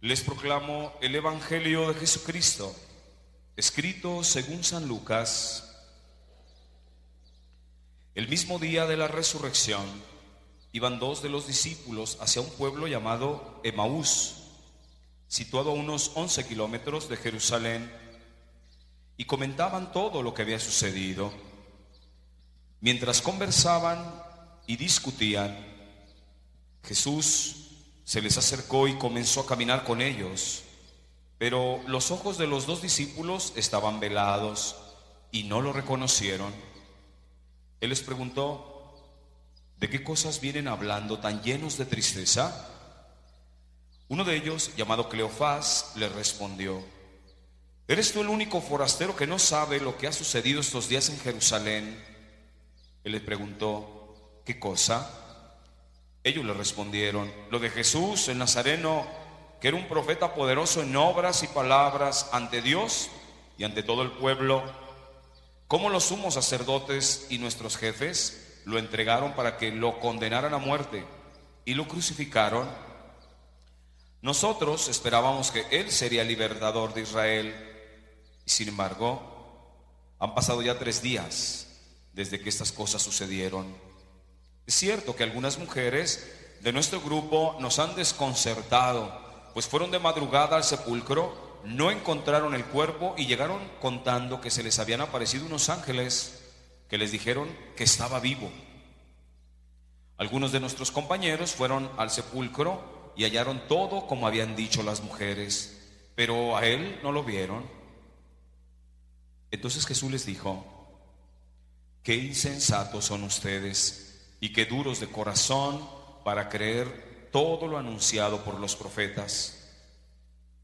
Les proclamo el Evangelio de Jesucristo, escrito según San Lucas. El mismo día de la resurrección, iban dos de los discípulos hacia un pueblo llamado Emaús, situado a unos 11 kilómetros de Jerusalén, y comentaban todo lo que había sucedido. Mientras conversaban y discutían, Jesús se les acercó y comenzó a caminar con ellos, pero los ojos de los dos discípulos estaban velados y no lo reconocieron. Él les preguntó: ¿de qué cosas vienen hablando tan llenos de tristeza? Uno de ellos, llamado Cleofás, le respondió: ¿eres tú el único forastero que no sabe lo que ha sucedido estos días en Jerusalén? Él le preguntó: ¿qué cosa? Ellos le respondieron: lo de Jesús el Nazareno, que era un profeta poderoso en obras y palabras ante Dios y ante todo el pueblo. Cómo los sumos sacerdotes y nuestros jefes lo entregaron para que lo condenaran a muerte y lo crucificaron. Nosotros esperábamos que Él sería el libertador de Israel, y sin embargo, han pasado ya 3 días desde que estas cosas sucedieron. Es cierto que algunas mujeres de nuestro grupo nos han desconcertado, pues fueron de madrugada al sepulcro, no encontraron el cuerpo y llegaron contando que se les habían aparecido unos ángeles que les dijeron que estaba vivo. Algunos de nuestros compañeros fueron al sepulcro y hallaron todo como habían dicho las mujeres, pero a él no lo vieron. Entonces Jesús les dijo: qué insensatos son ustedes y qué duros de corazón para creer todo lo anunciado por los profetas.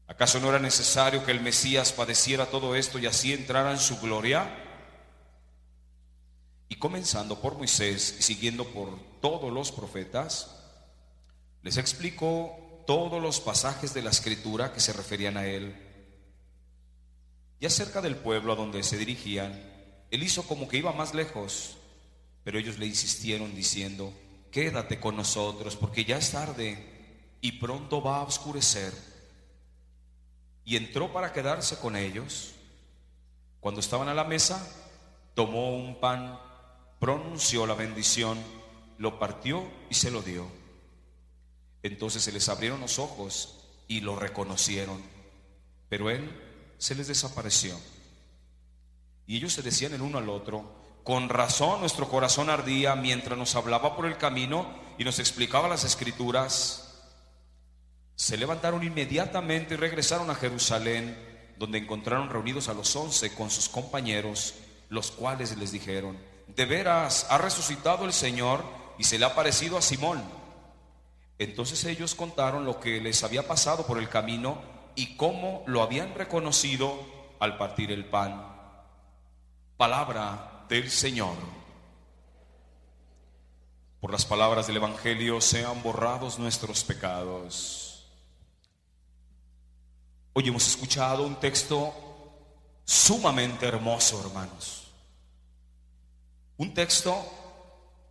¿Acaso no era necesario que el Mesías padeciera todo esto y así entrara en su gloria? Y comenzando por Moisés y siguiendo por todos los profetas, les explicó todos los pasajes de la Escritura que se referían a él. Y acerca del pueblo a donde se dirigían, él hizo como que iba más lejos, pero ellos le insistieron diciendo: quédate con nosotros, porque ya es tarde y pronto va a oscurecer. Y entró para quedarse con ellos. Cuando estaban a la mesa, tomó un pan, pronunció la bendición, lo partió y se lo dio. Entonces se les abrieron los ojos y lo reconocieron, pero él se les desapareció. Y ellos se decían el uno al otro: con razón nuestro corazón ardía mientras nos hablaba por el camino y nos explicaba las Escrituras. Se levantaron inmediatamente y regresaron a Jerusalén, donde encontraron reunidos a los 11 con sus compañeros, los cuales les dijeron: de veras ha resucitado el Señor y se le ha aparecido a Simón. Entonces ellos contaron lo que les había pasado por el camino y cómo lo habían reconocido al partir el pan. Palabra del Señor. Por las palabras del Evangelio sean borrados nuestros pecados. Hoy hemos escuchado un texto sumamente hermoso, hermanos. Un texto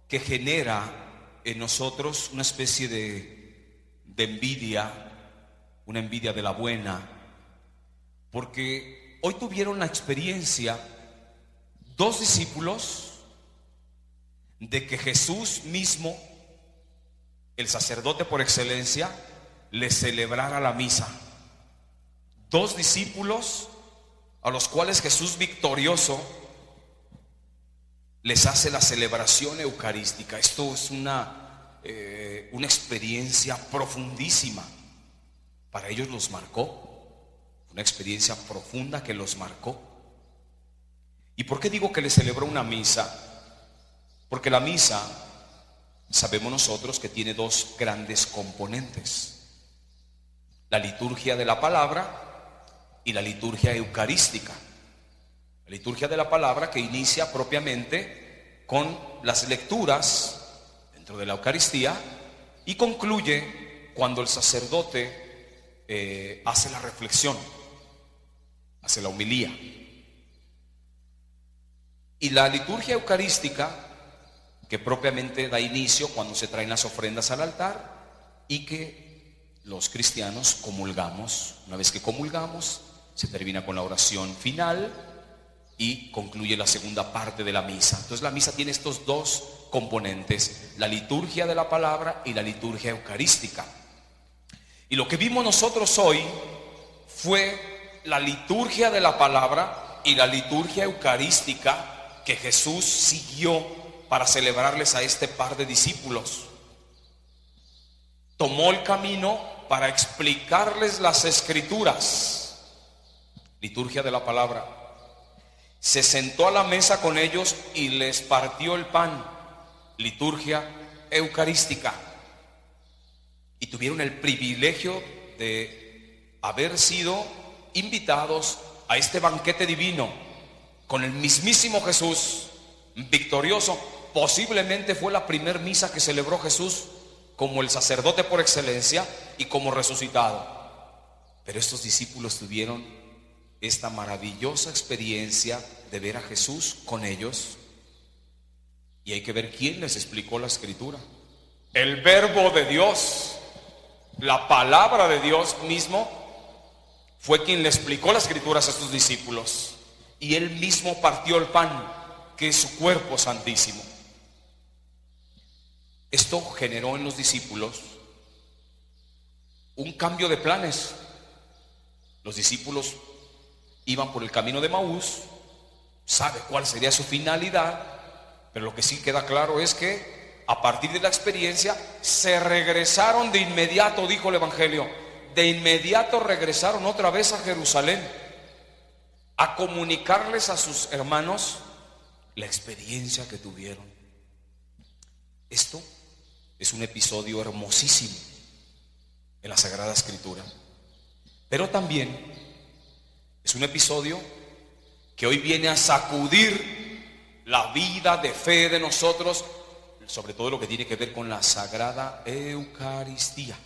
que genera en nosotros una especie de envidia, una envidia de la buena, porque hoy tuvieron la experiencia 2 discípulos de que Jesús mismo, el sacerdote por excelencia, les celebrara la misa. 2 discípulos a los cuales Jesús victorioso les hace la celebración eucarística. Esto es una experiencia profundísima. Para ellos los marcó, una experiencia profunda que los marcó. ¿Y por qué digo que les celebró una misa? Porque la misa, sabemos nosotros que tiene 2 grandes componentes: la liturgia de la palabra y la liturgia eucarística. La liturgia de la palabra, que inicia propiamente con las lecturas dentro de la Eucaristía y concluye cuando el sacerdote hace la reflexión, hace la homilía. Y la liturgia eucarística, que propiamente da inicio cuando se traen las ofrendas al altar y que los cristianos comulgamos. Una vez que comulgamos, se termina con la oración final y concluye la segunda parte de la misa. Entonces la misa tiene estos dos componentes: la liturgia de la palabra y la liturgia eucarística. Y lo que vimos nosotros hoy fue la liturgia de la palabra y la liturgia eucarística que Jesús siguió para celebrarles a este par de discípulos. Tomó el camino para explicarles las escrituras, liturgia de la palabra. Se sentó a la mesa con ellos y les partió el pan, liturgia eucarística. Y tuvieron el privilegio de haber sido invitados a este banquete divino con el mismísimo Jesús victorioso. Posiblemente fue la primer misa que celebró Jesús como el sacerdote por excelencia y como resucitado. Pero estos discípulos tuvieron esta maravillosa experiencia de ver a Jesús con ellos, y hay que ver quién les explicó la escritura. El verbo de Dios, la palabra de Dios mismo, fue quien le explicó las escrituras a estos discípulos, y él mismo partió el pan, que es su cuerpo santísimo. Esto generó en los discípulos un cambio de planes. Los discípulos iban por el camino de Maús, sabe cuál sería su finalidad, pero lo que sí queda claro es que a partir de la experiencia se regresaron de inmediato, dijo el Evangelio, de inmediato regresaron otra vez a Jerusalén a comunicarles a sus hermanos la experiencia que tuvieron. Esto es un episodio hermosísimo en la Sagrada Escritura, pero también es un episodio que hoy viene a sacudir la vida de fe de nosotros, sobre todo lo que tiene que ver con la Sagrada Eucaristía.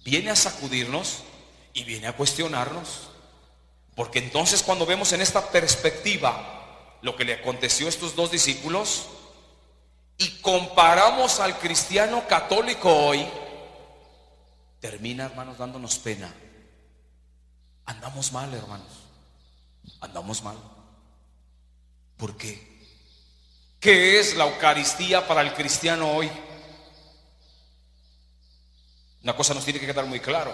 Viene a sacudirnos y viene a cuestionarnos, porque entonces cuando vemos en esta perspectiva lo que le aconteció a estos dos discípulos y comparamos al cristiano católico hoy, termina, hermanos, dándonos pena. Andamos mal, hermanos, andamos mal. ¿Por qué? ¿Qué es la Eucaristía para el cristiano hoy? Una cosa nos tiene que quedar muy claro: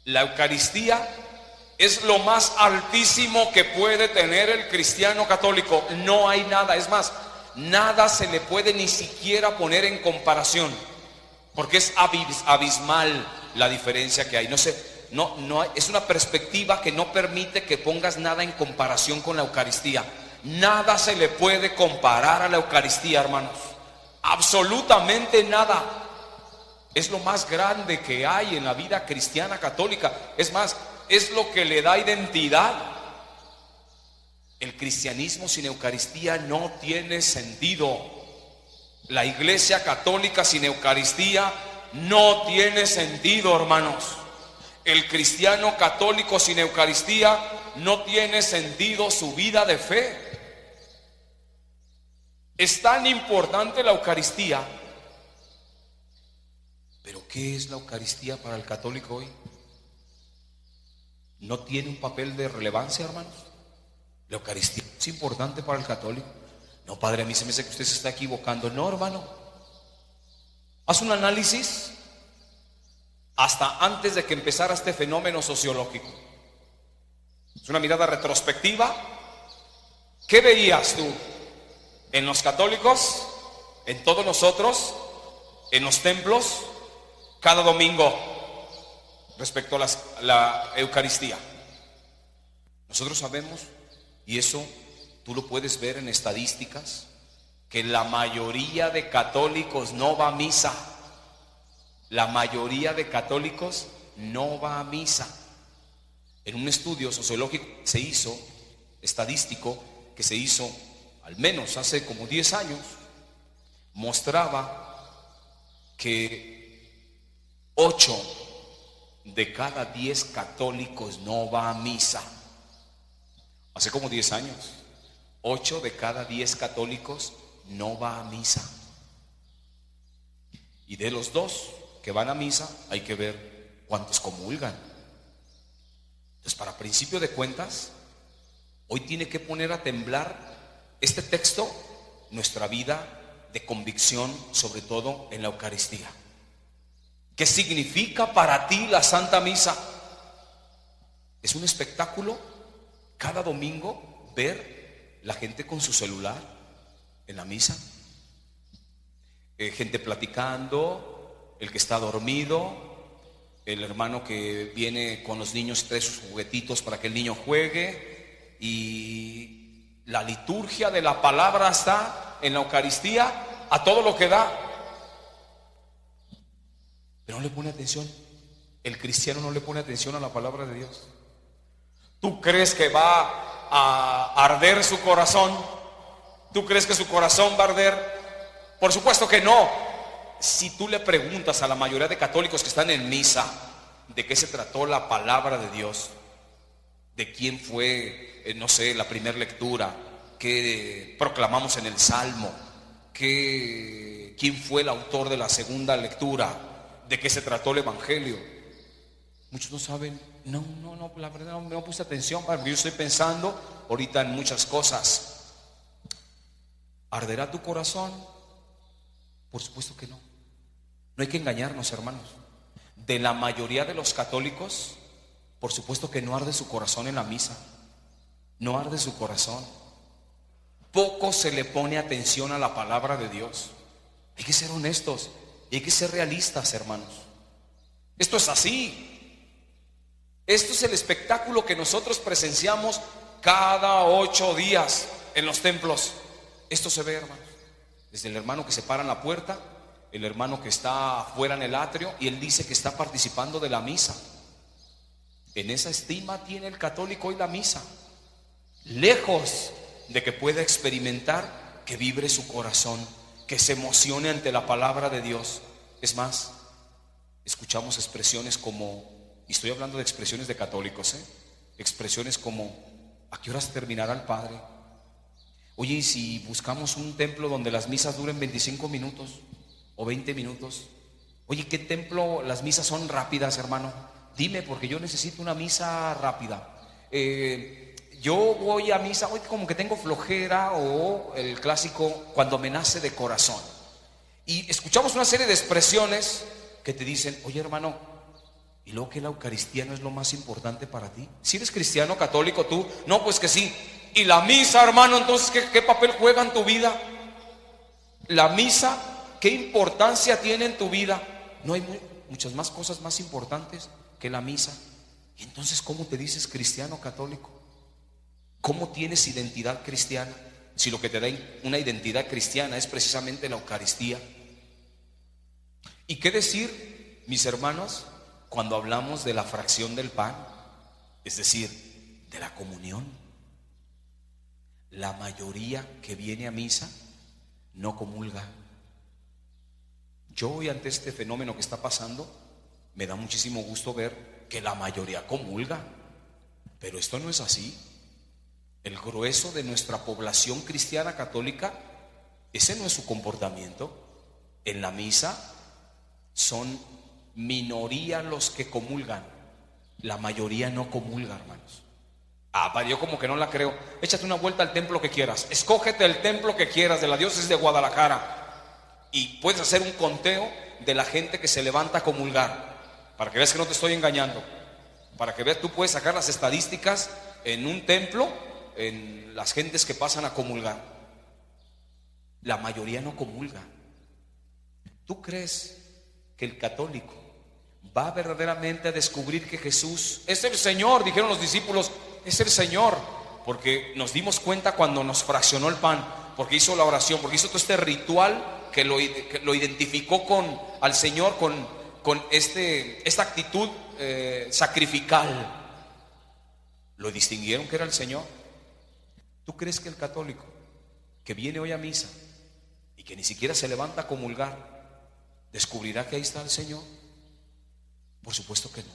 la Eucaristía es lo más altísimo que puede tener el cristiano católico. No hay nada, es más, nada se le puede ni siquiera poner en comparación, porque es abismal la diferencia que hay. No hay, es una perspectiva que no permite que pongas nada en comparación con la Eucaristía. Nada se le puede comparar a la Eucaristía, hermanos, absolutamente nada. Es lo más grande que hay en la vida cristiana católica. Es más, es lo que le da identidad. El cristianismo sin Eucaristía no tiene sentido. La Iglesia católica sin Eucaristía no tiene sentido, hermanos. El cristiano católico sin Eucaristía no tiene sentido su vida de fe. Es tan importante la Eucaristía. Pero ¿qué es la Eucaristía para el católico hoy? ¿No tiene un papel de relevancia, hermanos? ¿La Eucaristía es importante para el católico? No, padre, a mí se me hace que usted se está equivocando. No, hermano. Haz un análisis hasta antes de que empezara este fenómeno sociológico. Es una mirada retrospectiva. ¿Qué veías tú en los católicos, en todos nosotros, en los templos, cada domingo respecto a la Eucaristía? Nosotros sabemos, y eso tú lo puedes ver en estadísticas, que la mayoría de católicos no va a misa. La mayoría de católicos no va a misa. En un estudio sociológico se hizo, estadístico, que se hizo al menos hace como 10 años, mostraba que 8 de cada 10 católicos no va a misa. Hace como 10 años, 8 de cada 10 católicos no va a misa. Y de los dos, que van a misa, hay que ver cuántos comulgan. Entonces, para principio de cuentas, hoy tiene que poner a temblar este texto nuestra vida de convicción, sobre todo en la Eucaristía. ¿Qué significa para ti la Santa Misa? ¿Es un espectáculo cada domingo ver la gente con su celular en la misa? Gente platicando, el que está dormido, el hermano que viene con los niños, trae sus juguetitos para que el niño juegue, y la liturgia de la palabra está en la Eucaristía a todo lo que da, pero no le pone atención. El cristiano no le pone atención a la palabra de Dios. ¿Tú crees que va a arder su corazón? ¿Tú crees que su corazón va a arder? Por supuesto que no. Si tú le preguntas a la mayoría de católicos que están en misa de qué se trató la palabra de Dios, de quién fue, no sé, la primera lectura, qué proclamamos en el Salmo, quién fue el autor de la segunda lectura, de qué se trató el Evangelio, muchos no saben. No, la verdad no puse atención, porque yo estoy pensando ahorita en muchas cosas. ¿Arderá tu corazón? Por supuesto que no. No hay que engañarnos, hermanos. De la mayoría de los católicos, por supuesto que no arde su corazón en la misa. No arde su corazón. Poco se le pone atención a la palabra de Dios. Hay que ser honestos y hay que ser realistas, hermanos. Esto es así. Esto es el espectáculo que nosotros presenciamos cada 8 días en los templos. Esto se ve, hermanos. Desde el hermano que se para en la puerta, el hermano que está afuera en el atrio, y él dice que está participando de la misa. En esa estima tiene el católico hoy la misa, lejos de que pueda experimentar que vibre su corazón, que se emocione ante la palabra de Dios. Es más, escuchamos expresiones como, y estoy hablando de expresiones de católicos, expresiones como: ¿a qué horas terminará el Padre? Oye, ¿y si buscamos un templo donde las misas duren 25 minutos o 20 minutos? Oye, ¿qué templo las misas son rápidas, hermano? Dime, porque yo necesito una misa rápida. Yo voy a misa, hoy como que tengo flojera, o el clásico, cuando me nace de corazón. Y escuchamos una serie de expresiones que te dicen: oye, hermano, ¿y luego que la Eucaristía no es lo más importante para ti? Si eres cristiano católico tú, no, pues que sí. ¿Y la misa, hermano? Entonces, ¿qué papel juega en tu vida? La misa, ¿qué importancia tiene en tu vida? No hay muchas más cosas más importantes que la misa. Y entonces, ¿cómo te dices cristiano católico? ¿Cómo tienes identidad cristiana? Si lo que te da una identidad cristiana es precisamente la Eucaristía. ¿Y qué decir, mis hermanos, cuando hablamos de la fracción del pan? Es decir, de la comunión. La mayoría que viene a misa no comulga. Yo hoy, ante este fenómeno que está pasando, me da muchísimo gusto ver que la mayoría comulga, pero esto no es así. El grueso de nuestra población cristiana católica, ese no es su comportamiento. En la misa son minoría los que comulgan, la mayoría no comulga, hermanos. Yo como que no la creo. Échate una vuelta al templo que quieras, escógete el templo que quieras de la diócesis de Guadalajara, y puedes hacer un conteo de la gente que se levanta a comulgar, para que veas que no te estoy engañando. Para que veas, tú puedes sacar las estadísticas en un templo, en las gentes que pasan a comulgar. La mayoría no comulga. ¿Tú crees que el católico va verdaderamente a descubrir que Jesús es el Señor? Dijeron los discípulos: es el Señor, porque nos dimos cuenta cuando nos fraccionó el pan, porque hizo la oración, porque hizo todo este ritual que lo identificó al Señor con esta actitud sacrificial. Lo distinguieron que era el Señor. ¿Tú crees que el católico que viene hoy a misa y que ni siquiera se levanta a comulgar descubrirá que ahí está el Señor? Por supuesto que no.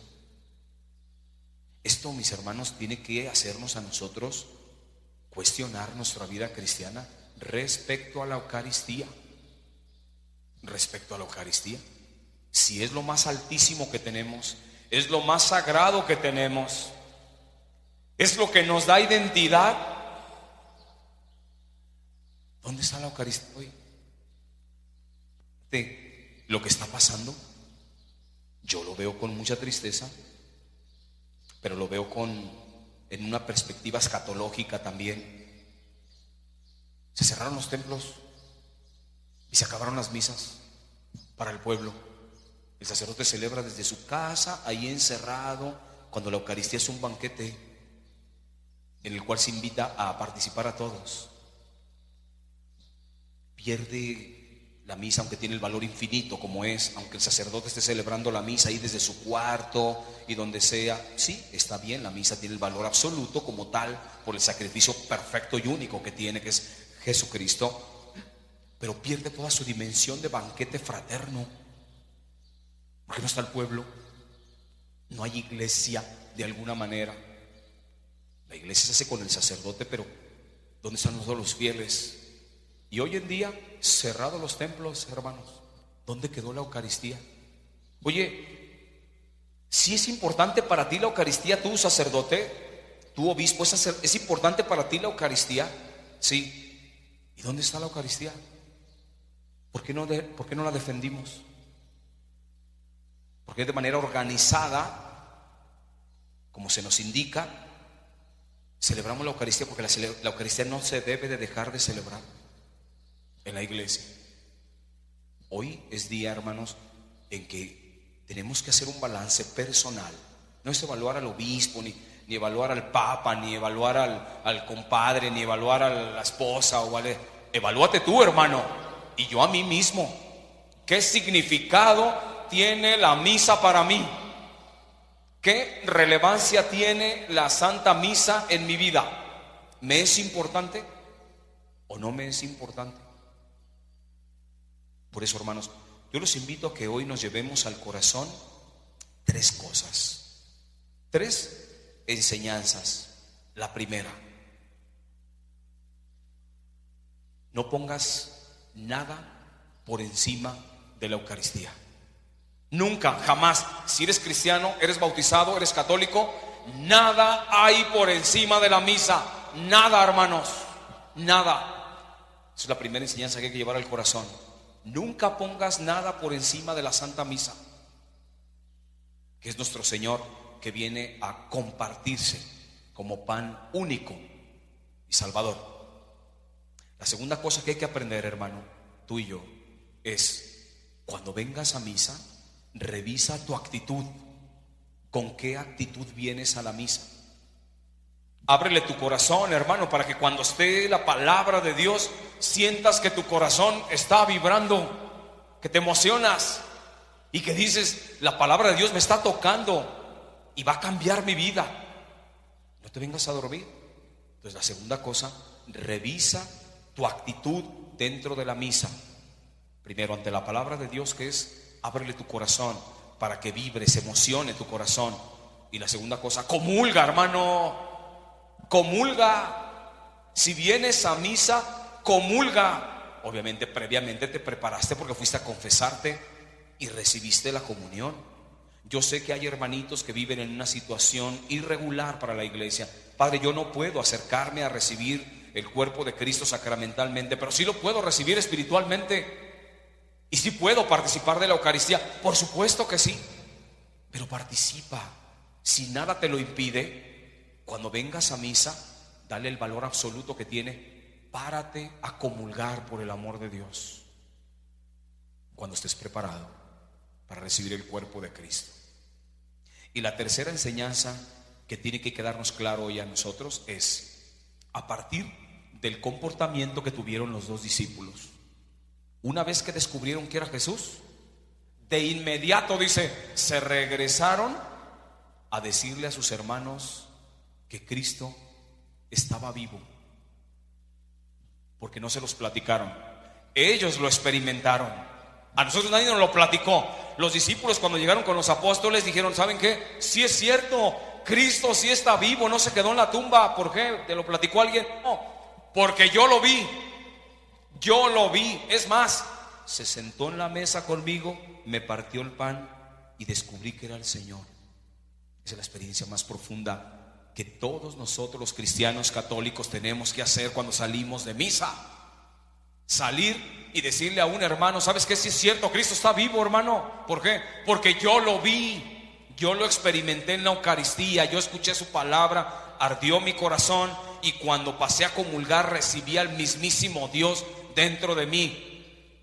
Esto, mis hermanos, tiene que hacernos a nosotros cuestionar nuestra vida cristiana respecto a la Eucaristía. Respecto a la Eucaristía. si es lo más altísimo que tenemos, es lo más sagrado que tenemos, es lo que nos da identidad, ¿dónde está la Eucaristía hoy? De lo que está pasando, yo lo veo con mucha tristeza, pero lo veo en una perspectiva escatológica también. Se cerraron los templos y se acabaron las misas para el pueblo. El sacerdote celebra desde su casa, ahí encerrado, cuando la Eucaristía es un banquete en el cual se invita a participar a todos. Pierde la misa, aunque tiene el valor infinito como es, aunque el sacerdote esté celebrando la misa ahí desde su cuarto y donde sea, sí, está bien, la misa tiene el valor absoluto como tal por el sacrificio perfecto y único que tiene, que es Jesucristo, pero pierde toda su dimensión de banquete fraterno. ¿Por qué no está el pueblo? No hay iglesia de alguna manera. La iglesia se hace con el sacerdote, pero ¿dónde están todos los fieles? Y hoy en día, cerrados los templos, hermanos, ¿dónde quedó la Eucaristía? Oye, si es importante para ti la Eucaristía, tú sacerdote, tú obispo, ¿es importante para ti la Eucaristía? Sí. ¿Y dónde está la Eucaristía? ¿Por qué no la defendimos? Porque de manera organizada, como se nos indica, celebramos la Eucaristía, porque la Eucaristía no se debe de dejar de celebrar en la iglesia. Hoy es día, hermanos, en que tenemos que hacer un balance personal. No es evaluar al obispo, ni evaluar al papa, ni evaluar al compadre, ni evaluar a la esposa. Evalúate tú, hermano, y yo a mí mismo. ¿Qué significado tiene la misa para mí? ¿Qué relevancia tiene la Santa Misa en mi vida? ¿Me es importante o no me es importante? Por eso, hermanos, yo los invito a que hoy nos llevemos al corazón 3 cosas, 3 enseñanzas. La primera, no pongas nada por encima de la Eucaristía. Nunca, jamás. Si eres cristiano, eres bautizado, eres católico, nada hay por encima de la misa. Nada, hermanos, nada. Esa es la primera enseñanza que hay que llevar al corazón. Nunca pongas nada por encima de la Santa Misa, que es nuestro Señor, que viene a compartirse como pan único y salvador. La segunda cosa que hay que aprender, hermano, tú y yo, es cuando vengas a misa, revisa tu actitud. ¿Con qué actitud vienes a la misa? Ábrele tu corazón, hermano, para que cuando esté la palabra de Dios sientas que tu corazón está vibrando, que te emocionas y que dices, la palabra de Dios me está tocando y va a cambiar mi vida. No te vengas a dormir. Entonces, la segunda cosa, revisa tu actitud dentro de la misa. Primero, ante la palabra de Dios, que es, ábrele tu corazón para que vibre, se emocione tu corazón. Y la segunda cosa, comulga, hermano. Comulga. Si vienes a misa, comulga. Obviamente previamente te preparaste porque fuiste a confesarte y recibiste la comunión. Yo sé que hay hermanitos que viven en una situación irregular para la iglesia. Padre, yo no puedo acercarme a recibir el cuerpo de Cristo sacramentalmente, pero sí lo puedo recibir espiritualmente. Y sí puedo participar de la Eucaristía. Por supuesto que sí, pero participa. Si nada te lo impide, cuando vengas a misa, dale el valor absoluto que tiene. Párate a comulgar por el amor de Dios cuando estés preparado para recibir el cuerpo de Cristo. Y la tercera enseñanza que tiene que quedarnos claro hoy a nosotros es, a partir del comportamiento que tuvieron los 2 discípulos, una vez que descubrieron que era Jesús, de inmediato, dice, se regresaron a decirle a sus hermanos que Cristo estaba vivo, porque no se los platicaron, ellos lo experimentaron. A nosotros nadie nos lo platicó. Los discípulos, cuando llegaron con los apóstoles, dijeron, ¿saben qué? Sí es cierto, Cristo sí está vivo, no se quedó en la tumba. ¿Por qué? ¿Te lo platicó alguien? No, porque yo lo vi. Yo lo vi. Es más, se sentó en la mesa conmigo, me partió el pan y descubrí que era el Señor. Esa es la experiencia más profunda que todos nosotros los cristianos católicos tenemos que hacer cuando salimos de misa. Salir y decirle a un hermano: ¿sabes qué? Si es cierto, Cristo está vivo, hermano. ¿Por qué? Porque yo lo vi, yo lo experimenté en la Eucaristía, yo escuché su palabra, ardió mi corazón, y cuando pasé a comulgar recibí al mismísimo Dios dentro de mí.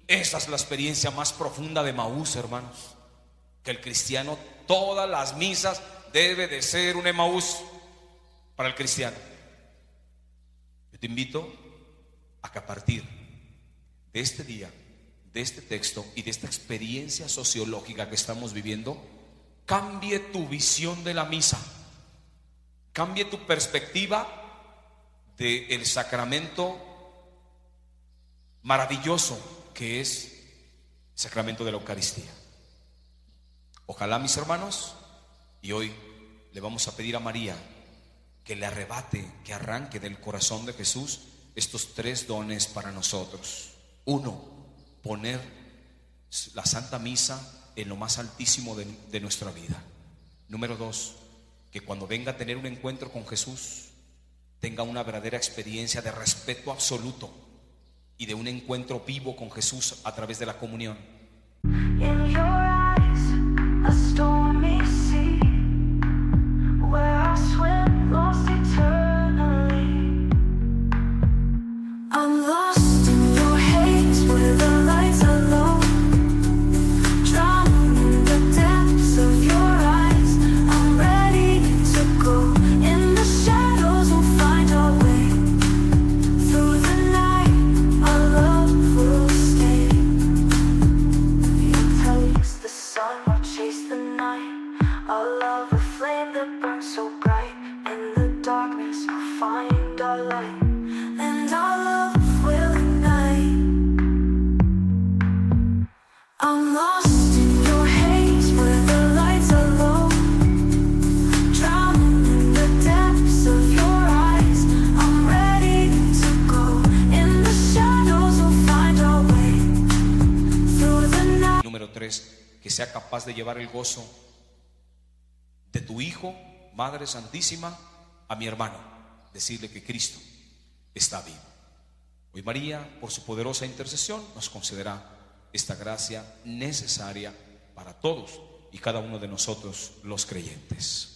Esa es la experiencia más profunda de Emaús, hermanos. Que el cristiano, todas las misas debe de ser un Emaús para el cristiano. Yo te invito a que a partir de este día, de este texto y de esta experiencia sociológica que estamos viviendo, cambie tu visión de la misa, cambie tu perspectiva del sacramento maravilloso que es el sacramento de la Eucaristía. Ojalá, mis hermanos, y hoy le vamos a pedir a María que le arrebate, que arranque del corazón de Jesús estos 3 dones para nosotros. 1, poner la Santa Misa en lo más altísimo de nuestra vida. Número 2, que cuando venga a tener un encuentro con Jesús, tenga una verdadera experiencia de respeto absoluto y de un encuentro vivo con Jesús a través de la comunión. In your eyes, a stormy sea, where I swim lost eternally. I'm lost in your haze, where the lights are low, drowning in the depths of your eyes. I'm ready to go. In the shadows we'll find our way. Through the night, our love will stay. You taste the sun, I'll chase the night. Our love, a flame that burns so bright. In the darkness, we'll find our light, and our love will ignite. I'm lost in your haze, where the lights are low, drowning in the depths of your eyes. I'm ready to go. In the shadows, we'll find our way. Through the night. Número 3, que sea capaz de llevar el gozo de tu Hijo, Madre Santísima, a mi hermano, decirle que Cristo está vivo. Hoy María, por su poderosa intercesión, nos concederá esta gracia necesaria para todos y cada uno de nosotros los creyentes.